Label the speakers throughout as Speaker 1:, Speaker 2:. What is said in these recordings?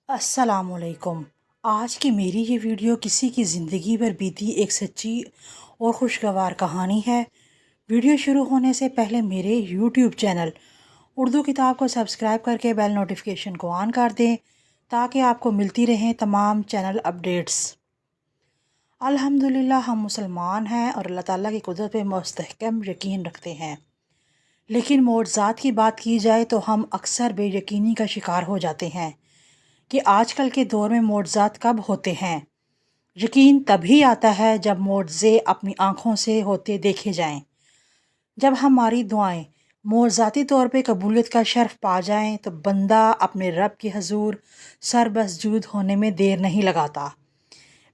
Speaker 1: السلام علیکم۔ آج کی میری یہ ویڈیو کسی کی زندگی پر بیتی ایک سچی اور خوشگوار کہانی ہے۔ ویڈیو شروع ہونے سے پہلے میرے یوٹیوب چینل اردو کتاب کو سبسکرائب کر کے بیل نوٹیفیکیشن کو آن کر دیں تاکہ آپ کو ملتی رہیں تمام چینل اپڈیٹس۔ الحمدللہ ہم مسلمان ہیں اور اللہ تعالیٰ کی قدرت پہ مستحکم یقین رکھتے ہیں، لیکن معجزات کی بات کی جائے تو ہم اکثر بے یقینی کا شکار ہو جاتے ہیں کہ آج کل کے دور میں معجزات کب ہوتے ہیں۔ یقین تبھی آتا ہے جب معجزے اپنی آنکھوں سے ہوتے دیکھے جائیں۔ جب ہماری دعائیں معجزاتی طور پہ قبولیت کا شرف پا جائیں تو بندہ اپنے رب کے حضور سر مسجود ہونے میں دیر نہیں لگاتا۔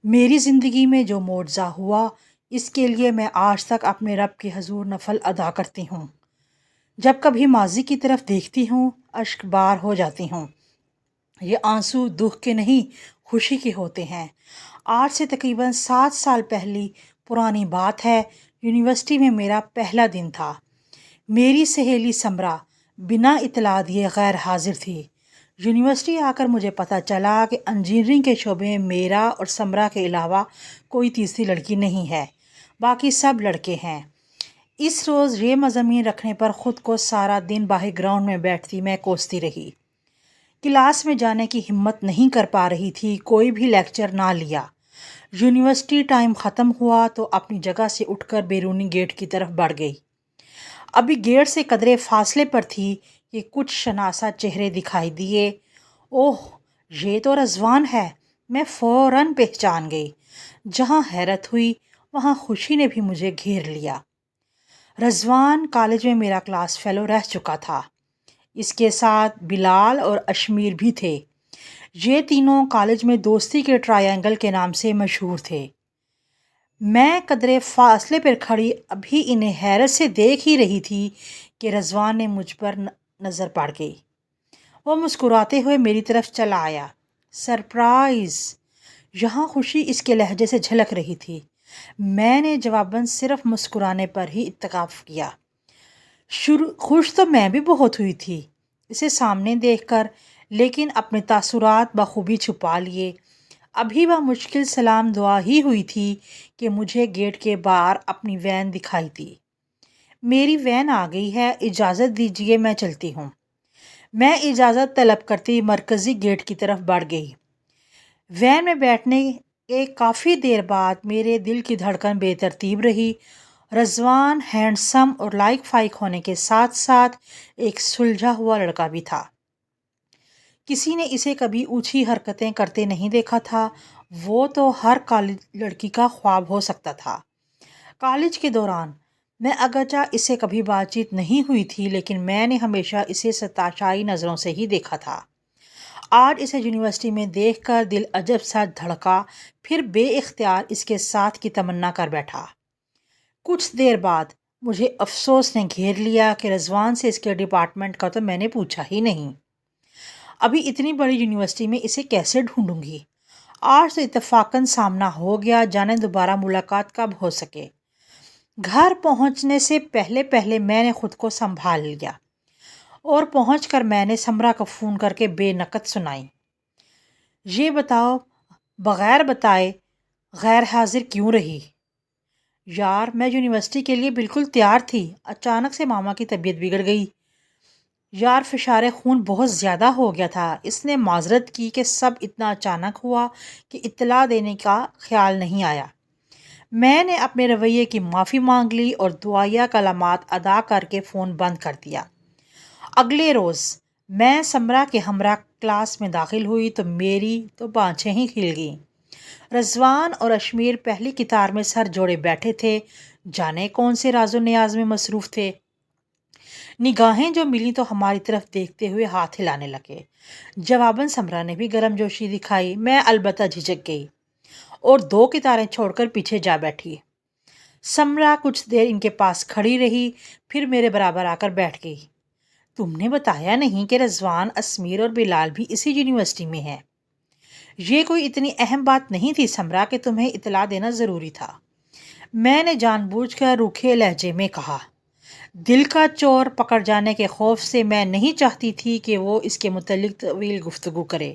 Speaker 1: میری زندگی میں جو معجزہ ہوا اس کے لیے میں آج تک اپنے رب کے حضور نفل ادا کرتی ہوں۔ جب کبھی ماضی کی طرف دیکھتی ہوں اشک بار ہو جاتی ہوں۔ یہ آنسو دکھ کے نہیں خوشی کے ہوتے ہیں۔ آج سے تقریباً 7 سال پہلی پرانی بات ہے۔ یونیورسٹی میں میرا پہلا دن تھا۔ میری سہیلی سمرا بنا اطلاع دیے غیر حاضر تھی۔ یونیورسٹی آ کر مجھے پتہ چلا کہ انجینئرنگ کے شعبے میں میرا اور سمرا کے علاوہ کوئی تیسری لڑکی نہیں ہے، باقی سب لڑکے ہیں۔ اس روز یہ مضامین رکھنے پر خود کو سارا دن باہر گراؤنڈ میں بیٹھتی میں کوستی رہی۔ کلاس میں جانے کی ہمت نہیں کر پا رہی تھی، کوئی بھی لیکچر نہ لیا۔ یونیورسٹی ٹائم ختم ہوا تو اپنی جگہ سے اٹھ کر بیرونی گیٹ کی طرف بڑھ گئی۔ ابھی گیٹ سے قدرے فاصلے پر تھی کہ کچھ شناسا چہرے دکھائی دیے۔ اوہ، یہ تو رضوان ہے، میں فوراً پہچان گئی۔ جہاں حیرت ہوئی وہاں خوشی نے بھی مجھے گھیر لیا۔ رضوان کالج میں میرا کلاس فیلو رہ چکا تھا۔ اس کے ساتھ بلال اور اشمیر بھی تھے۔ یہ تینوں کالج میں دوستی کے ٹرائی اینگل کے نام سے مشہور تھے۔ میں قدرے فاصلے پر کھڑی ابھی انہیں حیرت سے دیکھ ہی رہی تھی کہ رضوان نے مجھ پر نظر پڑ گئی۔ وہ مسکراتے ہوئے میری طرف چلا آیا۔ سرپرائز! یہاں خوشی اس کے لہجے سے جھلک رہی تھی۔ میں نے جواباً صرف مسکرانے پر ہی اتفاق کیا۔ خوش تو میں بھی بہت ہوئی تھی اسے سامنے دیکھ کر، لیکن اپنے تاثرات بخوبی چھپا لیے۔ ابھی بمشکل سلام دعا ہی ہوئی تھی کہ مجھے گیٹ کے باہر اپنی وین دکھائی دی۔ میری وین آ گئی ہے، اجازت دیجیے میں چلتی ہوں۔ میں اجازت طلب کرتی مرکزی گیٹ کی طرف بڑھ گئی۔ وین میں بیٹھنے کے کافی دیر بعد میرے دل کی دھڑکن بے ترتیب رہی۔ رضوان ہینڈسم اور لائق فائق ہونے کے ساتھ ساتھ ایک سلجھا ہوا لڑکا بھی تھا۔ کسی نے اسے کبھی اونچی حرکتیں کرتے نہیں دیکھا تھا۔ وہ تو ہر کالج لڑکی کا خواب ہو سکتا تھا۔ کالج کے دوران میں اگرچہ اسے کبھی بات چیت نہیں ہوئی تھی، لیکن میں نے ہمیشہ اسے ستائشی نظروں سے ہی دیکھا تھا۔ آج اسے یونیورسٹی میں دیکھ کر دل عجب سا دھڑکا، پھر بے اختیار اس کے ساتھ کی تمنا کر بیٹھا۔ کچھ دیر بعد مجھے افسوس نے گھیر لیا کہ رضوان سے اس کے ڈپارٹمنٹ کا تو میں نے پوچھا ہی نہیں۔ ابھی اتنی بڑی یونیورسٹی میں اسے کیسے ڈھونڈوں گی؟ آج تو اتفاقاً سامنا ہو گیا، جانے دوبارہ ملاقات کب ہو سکے۔ گھر پہنچنے سے پہلے میں نے خود کو سنبھال لیا اور پہنچ کر میں نے سمرا کو فون کر کے بے نقط سنائی۔ یہ بتاؤ بغیر بتائے غیر حاضر کیوں رہی؟ یار میں یونیورسٹی کے لیے بالکل تیار تھی، اچانک سے ماما کی طبیعت بگڑ گئی۔ یار فشار خون بہت زیادہ ہو گیا تھا۔ اس نے معذرت کی کہ سب اتنا اچانک ہوا کہ اطلاع دینے کا خیال نہیں آیا۔ میں نے اپنے رویے کی معافی مانگ لی اور دعائیہ کلمات ادا کر کے فون بند کر دیا۔ اگلے روز میں سمرا کے ہمراہ کلاس میں داخل ہوئی تو میری تو بانچیں ہی کھل گئیں۔ رضوان اور اشمیر پہلی قطار میں سر جوڑے بیٹھے تھے، جانے کون سے راز و نیاز میں مصروف تھے۔ نگاہیں جو ملی تو ہماری طرف دیکھتے ہوئے ہاتھ ہلانے لگے۔ جواباً سمرا نے بھی گرم جوشی دکھائی۔ میں البتہ جھجک گئی اور 2 قطاریں چھوڑ کر پیچھے جا بیٹھی۔ سمرا کچھ دیر ان کے پاس کھڑی رہی، پھر میرے برابر آ کر بیٹھ گئی۔ تم نے بتایا نہیں کہ رضوان، اسمیر اور بلال بھی اسی یونیورسٹی میں ہیں؟ یہ کوئی اتنی اہم بات نہیں تھی سمرا کہ تمہیں اطلاع دینا ضروری تھا، میں نے جان بوجھ کر روکھے لہجے میں کہا۔ دل کا چور پکڑ جانے کے خوف سے میں نہیں چاہتی تھی کہ وہ اس کے متعلق طویل گفتگو کرے۔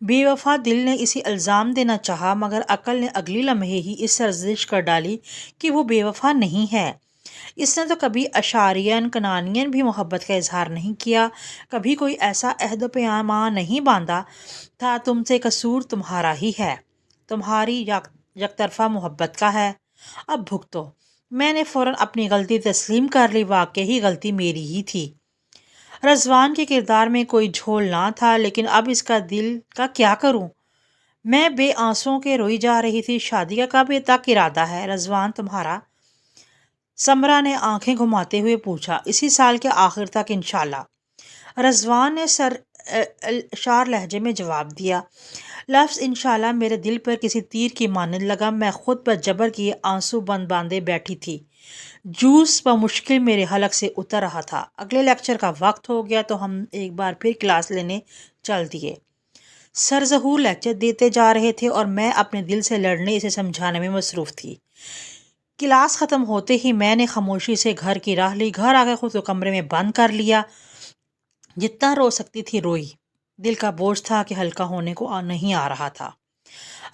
Speaker 1: بے وفا دل نے اسے الزام دینا چاہا، مگر عقل نے اگلی لمحے ہی اس سرزش کر ڈالی کہ وہ بے وفا نہیں ہے۔ اس نے تو کبھی اشعریاً کنانین بھی محبت کا اظہار نہیں کیا، کبھی کوئی ایسا عہد و پیمان نہیں باندھا تھا۔ تم سے قصور تمہارا ہی ہے، تمہاری یک طرفہ محبت کا ہے، اب بھگتو۔ میں نے فوراً اپنی غلطی تسلیم کر لی، واقعی غلطی میری ہی تھی۔ رضوان کے کردار میں کوئی جھول نہ تھا، لیکن اب اس کا دل کا کیا کروں؟ میں بے آنسوؤں کے روئی جا رہی تھی۔ شادی کا کب تک ارادہ ہے رضوان تمہارا؟ سمرا نے آنکھیں گھماتے ہوئے پوچھا۔ اسی سال کے آخر تک انشاءاللہ، رضوان نے اشار لہجے میں جواب دیا۔ لفظ انشاءاللہ میرے دل پر کسی تیر کی مانند لگا۔ میں خود پر جبر کیے آنسو باندھے بیٹھی تھی۔ جوس بمشکل میرے حلق سے اتر رہا تھا۔ اگلے لیکچر کا وقت ہو گیا تو ہم ایک بار پھر کلاس لینے چل دیے۔ سر ظہور لیکچر دیتے جا رہے تھے اور میں اپنے دل سے لڑنے، اسے سمجھانے میں مصروف تھی۔ کلاس ختم ہوتے ہی میں نے خاموشی سے گھر کی راہ لی۔ گھر آ کے خود کو کمرے میں بند کر لیا۔ جتنا رو سکتی تھی روئی۔ دل کا بوجھ تھا کہ ہلکا ہونے کو نہیں آ رہا تھا۔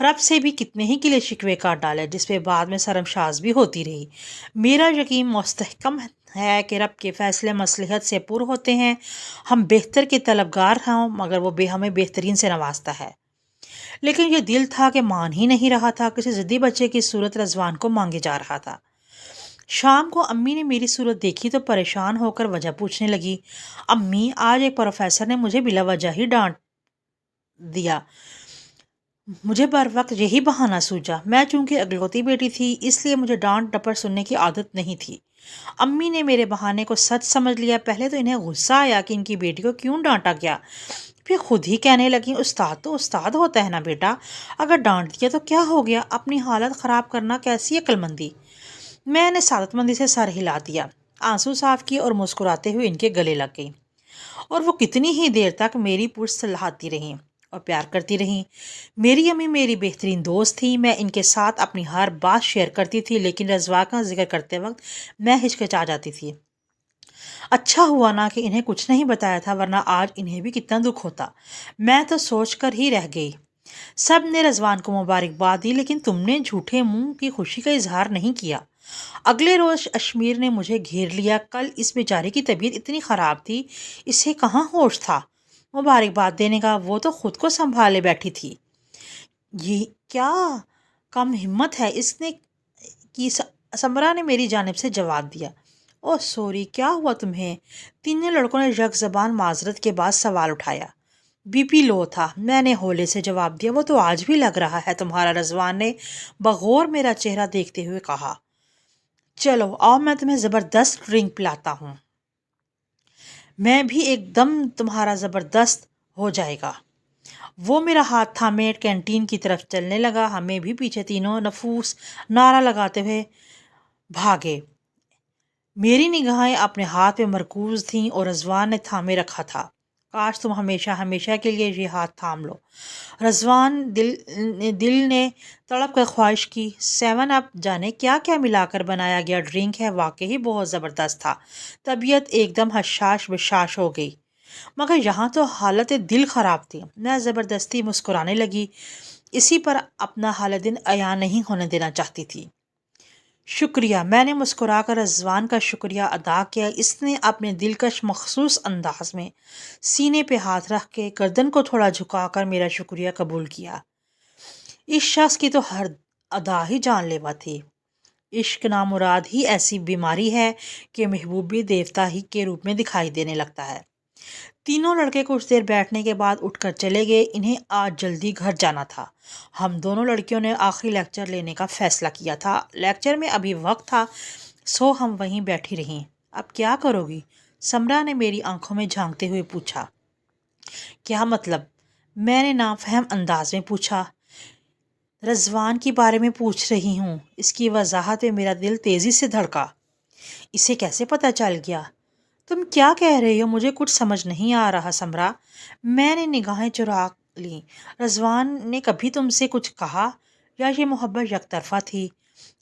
Speaker 1: رب سے بھی کتنے ہی گلے شکوے کاٹ ڈالے، جس پہ بعد میں شرمسار بھی ہوتی رہی۔ میرا یقین مستحکم ہے کہ رب کے فیصلے مصلحت سے پر ہوتے ہیں۔ ہم بہتر کے طلبگار ہوں، مگر وہ ہمیں بہترین سے نوازتا ہے۔ لیکن یہ دل تھا کہ مان ہی نہیں رہا تھا۔ کسی ضدی بچے کی صورت رضوان کو مانگے جا رہا تھا۔ شام کو امی نے میری صورت دیکھی تو پریشان ہو کر وجہ پوچھنے لگی۔ امی، آج ایک پروفیسر نے مجھے بلا وجہ ہی ڈانٹ دیا۔ مجھے بر وقت یہی بہانہ سوجا۔ میں چونکہ اگلوتی بیٹی تھی، اس لیے مجھے ڈانٹ ڈپٹ سننے کی عادت نہیں تھی۔ امی نے میرے بہانے کو سچ سمجھ لیا۔ پہلے تو انہیں غصہ آیا کہ ان کی بیٹی کو کیوں ڈانٹا گیا، پھر خود ہی کہنے لگیں، استاد تو استاد ہوتا ہے نا بیٹا، اگر ڈانٹ دیا تو کیا ہو گیا، اپنی حالت خراب کرنا کیسی عقل مندی۔ میں نے سعادت مندی سے سر ہلا دیا، آنسو صاف کیے اور مسکراتے ہوئے ان کے گلے لگ گئی۔ اور وہ کتنی ہی دیر تک میری پشت سلاتی رہیں اور پیار کرتی رہیں۔ میری امی میری بہترین دوست تھی۔ میں ان کے ساتھ اپنی ہر بات شیئر کرتی تھی، لیکن رضوان کا ذکر کرتے وقت میں ہچکچا جاتی تھی۔ اچھا ہوا نا کہ انہیں کچھ نہیں بتایا تھا، ورنہ آج انہیں بھی کتنا دکھ ہوتا۔ میں تو سوچ کر ہی رہ گئی۔ سب نے رضوان کو مبارکباد دی، لیکن تم نے جھوٹے منہ کی خوشی کا اظہار نہیں کیا۔ اگلے روز اشمیر نے مجھے گھیر لیا۔ کل اس بیچارے کی طبیعت اتنی خراب تھی، اسے کہاں ہوش تھا مبارکباد دینے کا، وہ تو خود کو سنبھالے بیٹھی تھی۔ یہ کیا کم ہمت ہے اس نے کی، سمرا نے میری جانب سے جواب دیا۔ اوہ سوری، کیا ہوا تمہیں؟ تینوں لڑکوں نے یک زبان معذرت کے بعد سوال اٹھایا۔ بی پی لو تھا، میں نے ہولے سے جواب دیا۔ وہ تو آج بھی لگ رہا ہے تمہارا، رضوان نے بغور میرا چہرہ دیکھتے ہوئے کہا۔ چلو آؤ، میں تمہیں زبردست ڈرنک پلاتا ہوں، میں بھی ایک دم تمہارا زبردست ہو جائے گا۔ وہ میرا ہاتھ تھامے کینٹین کی طرف چلنے لگا۔ ہمیں بھی پیچھے تینوں نفوس نعرہ لگاتے ہوئے بھاگے۔ میری نگاہیں اپنے ہاتھ پہ مرکوز تھیں اور رضوان نے تھامے رکھا تھا۔ کاش تم ہمیشہ ہمیشہ کے لیے یہ ہاتھ تھام لو، رضوان دل نے تڑپ کر خواہش کی۔ 7 اپ جانے کیا کیا ملا کر بنایا گیا ڈرنک ہے، واقعی بہت زبردست تھا۔ طبیعت ایک دم حشاش بشاش ہو گئی، مگر یہاں تو حالت دل خراب تھی۔ میں زبردستی مسکرانے لگی، اسی پر اپنا حال دن عیاں نہیں ہونے دینا چاہتی تھی۔ شکریہ، میں نے مسکرا کر رضوان کا شکریہ ادا کیا۔ اس نے اپنے دلکش مخصوص انداز میں سینے پہ ہاتھ رکھ کے گردن کو تھوڑا جھکا کر میرا شکریہ قبول کیا۔ اس شخص کی تو ہر ادا ہی جان لیوا تھی۔ عشق نامراد ہی ایسی بیماری ہے کہ محبوب بھی دیوتا ہی کے روپ میں دکھائی دینے لگتا ہے۔ تینوں لڑکے کچھ دیر بیٹھنے کے بعد اٹھ کر چلے گئے۔ انہیں آج جلدی گھر جانا تھا۔ ہم دونوں لڑکیوں نے آخری لیکچر لینے کا فیصلہ کیا تھا۔ لیکچر میں ابھی وقت تھا، سو ہم وہیں بیٹھی رہیں۔ اب کیا کرو گی؟ سمرا نے میری آنکھوں میں جھانکتے ہوئے پوچھا۔ کیا مطلب؟ میں نے نافہم انداز میں پوچھا۔ رضوان کے بارے میں پوچھ رہی ہوں۔ اس کی وضاحت پہ میرا دل تیزی سے دھڑکا۔ اسے کیسے پتہ چل گیا؟ تم کیا کہہ رہی ہو؟ مجھے کچھ سمجھ نہیں آ رہا سمرا۔ میں نے نگاہیں چرا لیں۔ رضوان نے کبھی تم سے کچھ کہا یا یہ محبت یک طرفہ تھی؟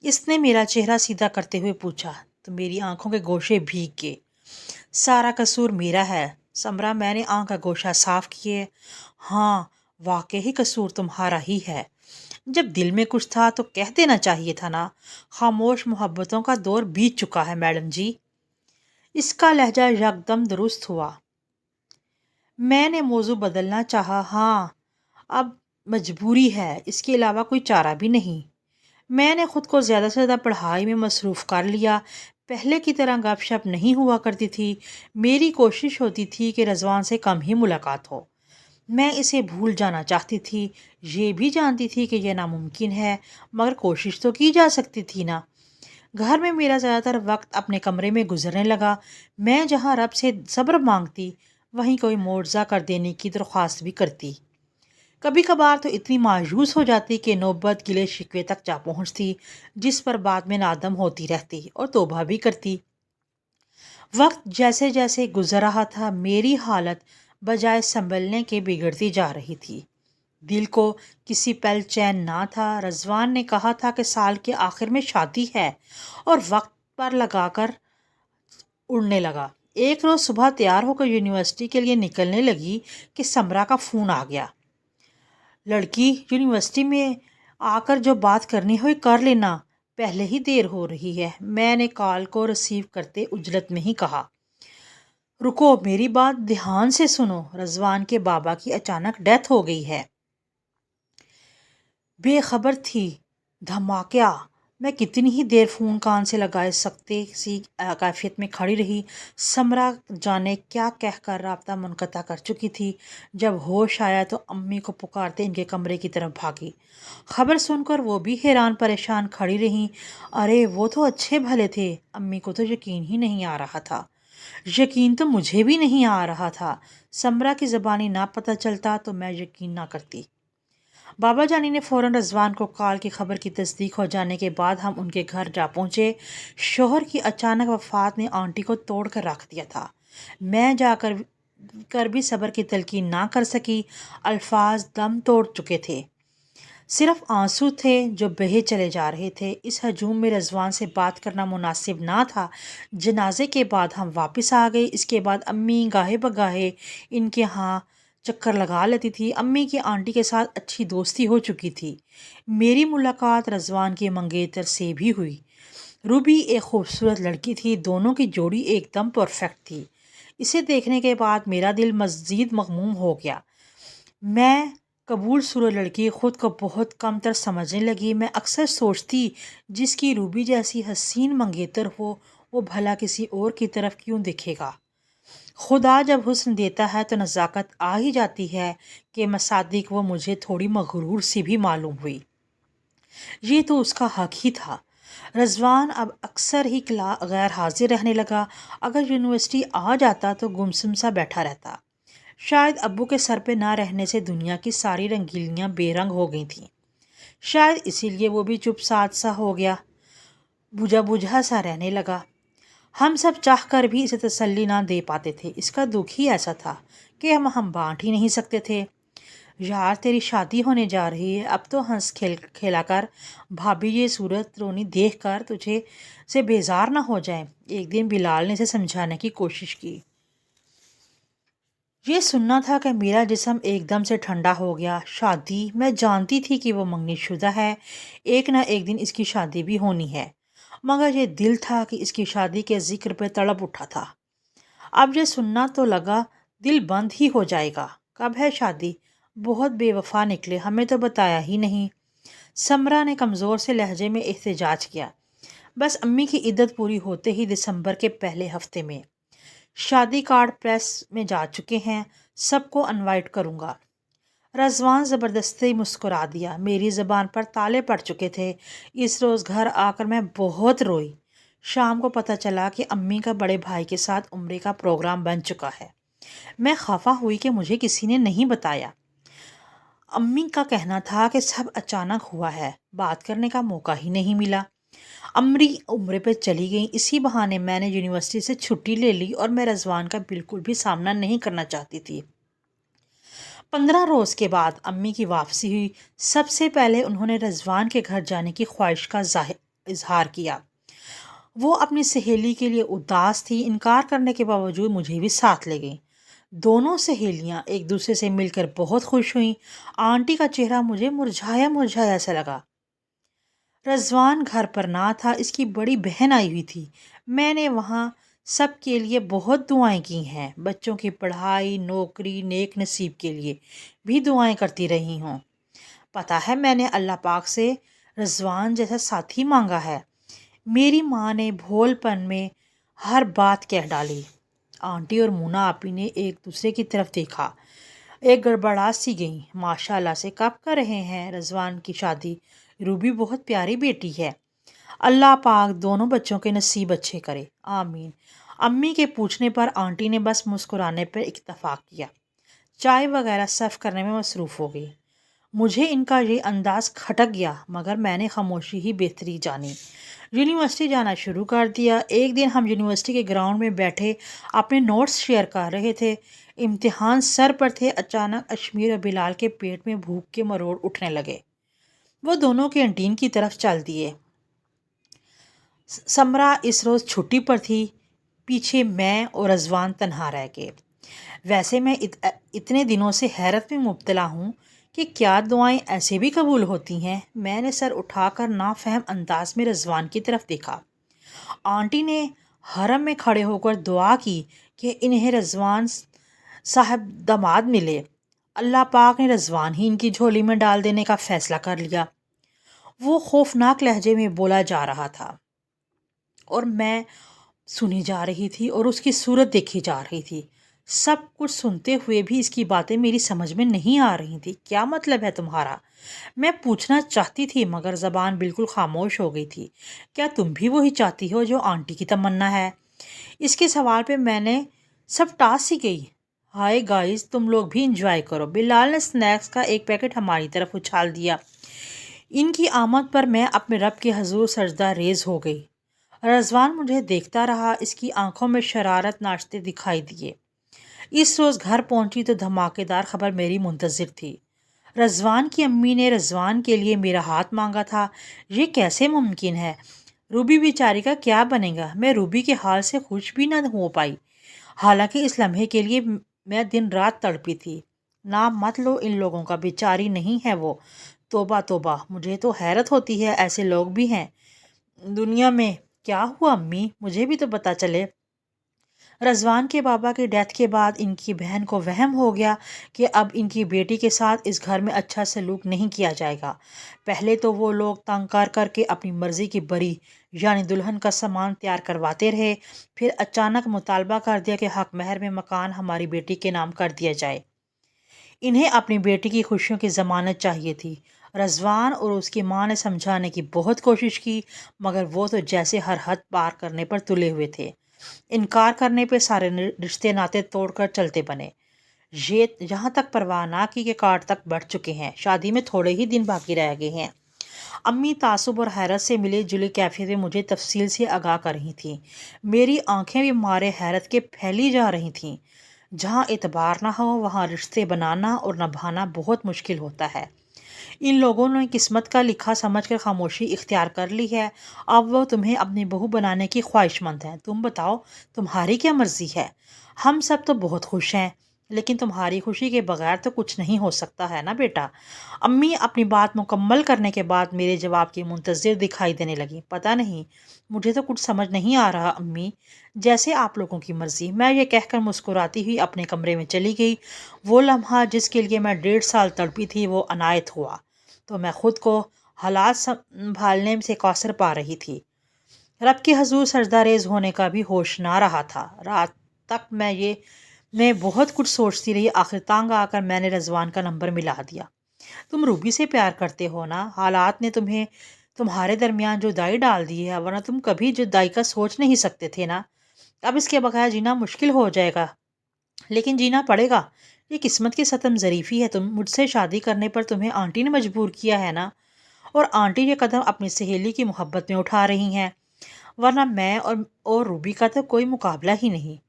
Speaker 1: اس نے میرا چہرہ سیدھا کرتے ہوئے پوچھا تو میری آنکھوں کے گوشے بھیگ گئے۔ سارا قصور میرا ہے سمرا، میں نے آنکھ کا گوشہ صاف کیے۔ ہاں واقعی قصور تمہارا ہی ہے، جب دل میں کچھ تھا تو کہہ دینا چاہیے تھا نا۔ خاموش محبتوں کا دور بیت چکا ہے میڈم جی۔ اس کا لہجہ یکدم درست ہوا۔ میں نے موضوع بدلنا چاہا۔ ہاں، اب مجبوری ہے، اس کے علاوہ کوئی چارہ بھی نہیں۔ میں نے خود کو زیادہ سے زیادہ پڑھائی میں مصروف کر لیا۔ پہلے کی طرح گپ شپ نہیں ہوا کرتی تھی۔ میری کوشش ہوتی تھی کہ رضوان سے کم ہی ملاقات ہو۔ میں اسے بھول جانا چاہتی تھی، یہ بھی جانتی تھی کہ یہ ناممکن ہے، مگر کوشش تو کی جا سکتی تھی نا۔ گھر میں میرا زیادہ تر وقت اپنے کمرے میں گزرنے لگا۔ میں جہاں رب سے صبر مانگتی، وہیں کوئی معجزہ کر دینے کی درخواست بھی کرتی۔ کبھی کبھار تو اتنی مایوس ہو جاتی کہ نوبت گلے شکوے تک جا پہنچتی، جس پر بعد میں نادم ہوتی رہتی اور توبہ بھی کرتی۔ وقت جیسے جیسے گزر رہا تھا، میری حالت بجائے سنبھلنے کے بگڑتی جا رہی تھی۔ دل کو کسی پل چین نہ تھا۔ رضوان نے کہا تھا کہ سال کے آخر میں شادی ہے، اور وقت پر لگا کر اڑنے لگا۔ ایک روز صبح تیار ہو کر یونیورسٹی کے لیے نکلنے لگی کہ سمرا کا فون آ گیا۔ لڑکی، یونیورسٹی میں آ کر جو بات کرنی ہوئی کر لینا، پہلے ہی دیر ہو رہی ہے، میں نے کال کو ریسیو کرتے عجلت میں ہی کہا۔ رکو، میری بات دھیان سے سنو، رضوان کے بابا کی اچانک ڈیتھ ہو گئی ہے۔ بے خبر تھی۔ دھماکہ! میں کتنی ہی دیر فون کان سے لگائے سکتے سی کیفیت میں کھڑی رہی۔ سمرا جانے کیا کہہ کر رابطہ منقطع کر چکی تھی۔ جب ہوش آیا تو امی کو پکارتے ان کے کمرے کی طرف بھاگی۔ خبر سن کر وہ بھی حیران پریشان کھڑی رہیں۔ ارے وہ تو اچھے بھلے تھے۔ امی کو تو یقین ہی نہیں آ رہا تھا۔ یقین تو مجھے بھی نہیں آ رہا تھا۔ سمرا کی زبانی نہ پتہ چلتا تو میں یقین نہ کرتی۔ بابا جانی نے فوراً رضوان کو کال کی خبر کی تصدیق ہو جانے کے بعد ہم ان کے گھر جا پہنچے۔ شوہر کی اچانک وفات نے آنٹی کو توڑ کر رکھ دیا تھا۔ میں جا کر بھی صبر کی تلقین نہ کر سکی۔ الفاظ دم توڑ چکے تھے، صرف آنسو تھے جو بہے چلے جا رہے تھے۔ اس ہجوم میں رضوان سے بات کرنا مناسب نہ تھا۔ جنازے کے بعد ہم واپس آ گئے۔ اس کے بعد امی گاہے بگاہے ان کے ہاں چکر لگا لیتی تھی۔ امی کی آنٹی کے ساتھ اچھی دوستی ہو چکی تھی۔ میری ملاقات رضوان کے منگیتر سے بھی ہوئی۔ روبی ایک خوبصورت لڑکی تھی، دونوں کی جوڑی ایک دم پرفیکٹ تھی۔ اسے دیکھنے کے بعد میرا دل مزید مغموم ہو گیا۔ میں قبول صورت لڑکی خود کو بہت کم تر سمجھنے لگی۔ میں اکثر سوچتی، جس کی روبی جیسی حسین منگیتر ہو، وہ بھلا کسی اور کی طرف کیوں دیکھے گا؟ خدا جب حسن دیتا ہے تو نزاکت آ ہی جاتی ہے کہ مصادق وہ مجھے تھوڑی مغرور سی بھی معلوم ہوئی۔ یہ تو اس کا حق ہی تھا۔ رضوان اب اکثر ہی غیر حاضر رہنے لگا۔ اگر یونیورسٹی آ جاتا تو گمسم سا بیٹھا رہتا۔ شاید ابو کے سر پہ نہ رہنے سے دنیا کی ساری رنگیلیاں بے رنگ ہو گئی تھیں۔ شاید اسی لیے وہ بھی چپ سادھ سا ہو گیا، بجھا بجھا سا رہنے لگا۔ ہم سب چاہ کر بھی اسے تسلی نہ دے پاتے تھے۔ اس کا دکھ ہی ایسا تھا کہ ہم بانٹ ہی نہیں سکتے تھے۔ یار، تیری شادی ہونے جا رہی ہے، اب تو ہنس کھیلا کر، بھابھی یہ صورت رونی دیکھ کر تجھے سے بیزار نہ ہو جائیں۔ ایک دن بلال نے اسے سمجھانے کی کوشش کی۔ یہ سننا تھا کہ میرا جسم ایک دم سے ٹھنڈا ہو گیا۔ شادی؟ میں جانتی تھی کہ وہ منگنی شدہ ہے، ایک نہ ایک دن اس کی شادی بھی ہونی ہے، مگر یہ دل تھا کہ اس کی شادی کے ذکر پہ تڑپ اٹھا تھا۔ اب یہ سننا تو لگا دل بند ہی ہو جائے گا۔ کب ہے شادی؟ بہت بے وفا نکلے، ہمیں تو بتایا ہی نہیں۔ سمرا نے کمزور سے لہجے میں احتجاج کیا۔ بس امی کی عدت پوری ہوتے ہی دسمبر کے پہلے ہفتے میں۔ شادی کارڈ پریس میں جا چکے ہیں، سب کو انوائٹ کروں گا۔ رضوان زبردستی مسکرا دیا۔ میری زبان پر تالے پڑ چکے تھے۔ اس روز گھر آ کر میں بہت روئی۔ شام کو پتہ چلا کہ امی کا بڑے بھائی کے ساتھ عمرے کا پروگرام بن چکا ہے۔ میں خفا ہوئی کہ مجھے کسی نے نہیں بتایا۔ امی کا کہنا تھا کہ سب اچانک ہوا ہے، بات کرنے کا موقع ہی نہیں ملا۔ امی عمرے پہ چلی گئیں۔ اسی بہانے میں نے یونیورسٹی سے چھٹی لے لی اور میں رضوان کا بالکل بھی سامنا نہیں کرنا چاہتی تھی۔ 15 روز کے بعد امی کی واپسی ہوئی۔ سب سے پہلے انہوں نے رضوان کے گھر جانے کی خواہش کا اظہار کیا۔ وہ اپنی سہیلی کے لیے اداس تھی، انکار کرنے کے باوجود مجھے بھی ساتھ لے گئیں۔ دونوں سہیلیاں ایک دوسرے سے مل کر بہت خوش ہوئیں۔ آنٹی کا چہرہ مجھے مرجھایا مرجھایا سا لگا۔ رضوان گھر پر نہ تھا، اس کی بڑی بہن آئی ہوئی تھی۔ میں نے وہاں سب کے لیے بہت دعائیں کی ہیں، بچوں کی پڑھائی، نوکری، نیک نصیب کے لیے بھی دعائیں کرتی رہی ہوں۔ پتہ ہے میں نے اللہ پاک سے رضوان جیسا ساتھی مانگا ہے۔ میری ماں نے بھول پن میں ہر بات کہہ ڈالی۔ آنٹی اور مونا آپی نے ایک دوسرے کی طرف دیکھا، ایک گڑبڑا سی گئیں۔ ماشاء اللہ سے کب کر رہے ہیں رضوان کی شادی؟ روبی بہت پیاری بیٹی ہے، اللہ پاک دونوں بچوں کے نصیب اچھے کرے، آمین۔ امی کے پوچھنے پر آنٹی نے بس مسکرانے پر اتفاق کیا، چائے وغیرہ سرو کرنے میں مصروف ہو گئی۔ مجھے ان کا یہ انداز کھٹک گیا، مگر میں نے خاموشی ہی بہتری جانی۔ یونیورسٹی جانا شروع کر دیا۔ ایک دن ہم یونیورسٹی کے گراؤنڈ میں بیٹھے اپنے نوٹس شیئر کر رہے تھے، امتحان سر پر تھے۔ اچانک اشمیر اور بلال کے پیٹ میں بھوک کے مروڑ اٹھنے لگے۔ وہ دونوں کینٹین کی طرف چل دیے۔ سمرا اس روز چھٹی پر تھی، پیچھے میں اور رضوان تنہا رہ گئے۔ ویسے میں اتنے دنوں سے حیرت میں مبتلا ہوں کہ کیا دعائیں ایسے بھی قبول ہوتی ہیں؟ میں نے سر اٹھا کر نافہم انداز میں رضوان کی طرف دیکھا۔ آنٹی نے حرم میں کھڑے ہو کر دعا کی کہ انہیں رضوان صاحب داماد ملے۔ اللہ پاک نے رضوان ہی ان کی جھولی میں ڈال دینے کا فیصلہ کر لیا۔ وہ خوفناک لہجے میں بولا جا رہا تھا اور میں سنی جا رہی تھی اور اس کی صورت دیکھی جا رہی تھی۔ سب کچھ سنتے ہوئے بھی اس کی باتیں میری سمجھ میں نہیں آ رہی تھی۔ کیا مطلب ہے تمہارا؟ میں پوچھنا چاہتی تھی مگر زبان بالکل خاموش ہو گئی تھی۔ کیا تم بھی وہی چاہتی ہو جو آنٹی کی تمنا ہے؟ اس کے سوال پہ میں نے سب ٹاس سی گئی۔ ہائے گائز، تم لوگ بھی انجوائے کرو۔ بلال نے سنیکس کا ایک پیکٹ ہماری طرف اچھال دیا۔ ان کی آمد پر میں اپنے رب کے حضور سجدہ ریز ہو گئی۔ رضوان مجھے دیکھتا رہا، اس کی آنکھوں میں شرارت ناچتے دکھائی دیے۔ اس روز گھر پہنچی تو دھماکے دار خبر میری منتظر تھی۔ رضوان کی امی نے رضوان کے لیے میرا ہاتھ مانگا تھا۔ یہ کیسے ممکن ہے؟ روبی بیچاری کا کیا بنے گا؟ میں روبی کے حال سے خوش بھی نہ ہو پائی، حالانکہ اس لمحے کے لیے میں دن رات تڑپی تھی۔ نام مت لو ان لوگوں کا، بیچاری نہیں ہے وہ۔ توبہ توبہ، مجھے تو حیرت ہوتی ہے، ایسے لوگ بھی ہیں دنیا میں۔ کیا ہوا امی؟ مجھے بھی تو پتہ چلے۔ رضوان کے بابا کی ڈیتھ کے بعد ان کی بہن کو وہم ہو گیا کہ اب ان کی بیٹی کے ساتھ اس گھر میں اچھا سلوک نہیں کیا جائے گا۔ پہلے تو وہ لوگ تنگ کر کے اپنی مرضی کی بری یعنی دلہن کا سامان تیار کرواتے رہے، پھر اچانک مطالبہ کر دیا کہ حق مہر میں مکان ہماری بیٹی کے نام کر دیا جائے۔ انہیں اپنی بیٹی کی خوشیوں کی ضمانت چاہیے تھی۔ رضوان اور اس کی ماں نے سمجھانے کی بہت کوشش کی مگر وہ تو جیسے ہر حد پار کرنے پر تلے ہوئے تھے۔ انکار کرنے پہ سارے رشتے ناطے توڑ کر چلتے بنے۔ یہاں تک پرواہ نہ کی کہ کارڈ تک بڑھ چکے ہیں، شادی میں تھوڑے ہی دن باقی رہ گئے ہیں۔ امی تعصب اور حیرت سے ملے جلے کیفیت میں مجھے تفصیل سے آگاہ کر رہی تھیں۔ میری آنکھیں بھی مارے حیرت کے پھیلی جا رہی تھیں۔ جہاں اعتبار نہ ہو وہاں رشتے بنانا اور نبھانا بہت مشکل ہوتا ہے۔ ان لوگوں نے قسمت کا لکھا سمجھ کر خاموشی اختیار کر لی ہے۔ اب وہ تمہیں اپنی بہو بنانے کی خواہش مند ہیں۔ تم بتاؤ تمہاری کیا مرضی ہے؟ ہم سب تو بہت خوش ہیں، لیکن تمہاری خوشی کے بغیر تو کچھ نہیں ہو سکتا ہے نا بیٹا۔ امی اپنی بات مکمل کرنے کے بعد میرے جواب کی منتظر دکھائی دینے لگی۔ پتہ نہیں، مجھے تو کچھ سمجھ نہیں آ رہا امی، جیسے آپ لوگوں کی مرضی۔ میں یہ کہہ کر مسکراتی ہوئی اپنے کمرے میں چلی گئی۔ وہ لمحہ جس کے لیے میں 1.5 سال تڑپی تھی وہ عنایت ہوا تو میں خود کو حالات سنبھالنے سے قاصر پا رہی تھی۔ رب کے حضور سجدہ ریز ہونے کا بھی ہوش نہ رہا تھا۔ رات تک میں بہت کچھ سوچتی رہی۔ آخر تانگ آ کر میں نے رضوان کا نمبر ملا دیا۔ تم روبی سے پیار کرتے ہو نا؟ حالات نے تمہارے درمیان جدائی ڈال دی ہے، ورنہ تم کبھی جدائی کا سوچ نہیں سکتے تھے نا۔ اب اس کے بغیر جینا مشکل ہو جائے گا، لیکن جینا پڑے گا۔ یہ قسمت کی ستم ظریفی ہے، مجھ سے شادی کرنے پر تمہیں آنٹی نے مجبور کیا ہے نا، اور آنٹی یہ قدم اپنی سہیلی کی محبت میں اٹھا رہی ہیں، ورنہ میں اور روبی کا تو کوئی مقابلہ ہی نہیں۔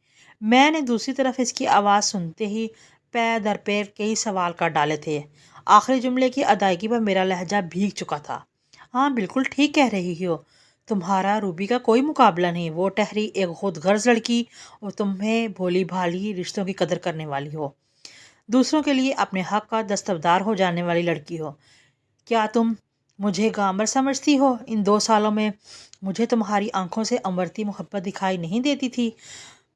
Speaker 1: میں نے دوسری طرف اس کی آواز سنتے ہی پے در پیر کئی سوال کر ڈالے تھے۔ آخری جملے کی ادائیگی پر میرا لہجہ بھیگ چکا تھا۔ ہاں بالکل ٹھیک کہہ رہی ہو تمہارا روبی کا کوئی مقابلہ نہیں، وہ ٹہری ایک خود غرض لڑکی اور تمہیں بھولی بھالی رشتوں کی قدر کرنے والی ہو، دوسروں کے لیے اپنے حق کا دستبردار ہو جانے والی لڑکی ہو۔ کیا تم مجھے گامر سمجھتی ہو؟ ان 2 سالوں میں مجھے تمہاری آنکھوں سے امرتی محبت دکھائی نہیں دیتی تھی؟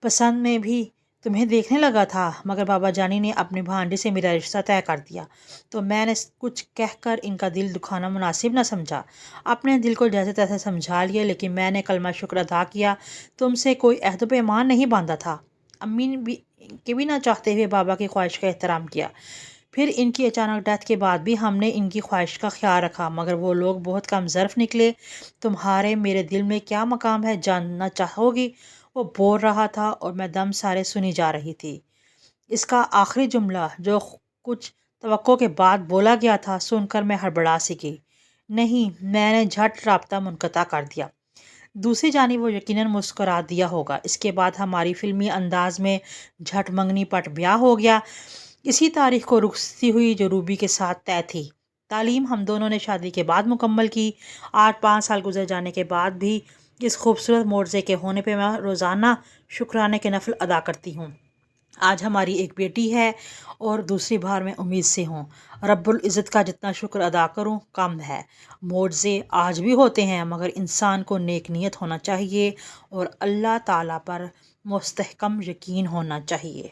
Speaker 1: پسند میں بھی تمہیں دیکھنے لگا تھا، مگر بابا جانی نے اپنے بھانجے سے میرا رشتہ طے کر دیا تو میں نے کچھ کہہ کر ان کا دل دکھانا مناسب نہ سمجھا، اپنے دل کو جیسے تیسے سمجھا لیا، لیکن میں نے کلمہ شکر ادا کیا، تم سے کوئی عہد و پیمان نہیں باندھا تھا۔ امی کے بھی نہ چاہتے ہوئے بابا کی خواہش کا احترام کیا، پھر ان کی اچانک ڈیتھ کے بعد بھی ہم نے ان کی خواہش کا خیال رکھا، مگر وہ لوگ بہت کم ظرف نکلے۔ تمہارے میرے دل میں کیا مقام ہے جاننا چاہو گی؟ وہ بول رہا تھا اور میں دم سارے سنی جا رہی تھی۔ اس کا آخری جملہ جو کچھ توقع کے بعد بولا گیا تھا سن کر میں ہڑبڑا سی گئی۔ نہیں، میں نے جھٹ رابطہ منقطع کر دیا۔ دوسری جانب وہ یقیناً مسکرا دیا ہوگا۔ اس کے بعد ہماری فلمی انداز میں جھٹ منگنی پٹ بیاہ ہو گیا، اسی تاریخ کو رخصتی ہوئی جو روبی کے ساتھ طے تھی۔ تعلیم ہم دونوں نے شادی کے بعد مکمل کی۔ آج 5 سال گزر جانے کے بعد بھی اس خوبصورت معجزے کے ہونے پہ میں روزانہ شکرانے کے نفل ادا کرتی ہوں۔ آج ہماری ایک بیٹی ہے اور دوسری بار میں امید سے ہوں۔ رب العزت کا جتنا شکر ادا کروں کم ہے۔ معجزے آج بھی ہوتے ہیں، مگر انسان کو نیک نیت ہونا چاہیے اور اللہ تعالیٰ پر مستحکم یقین ہونا چاہیے۔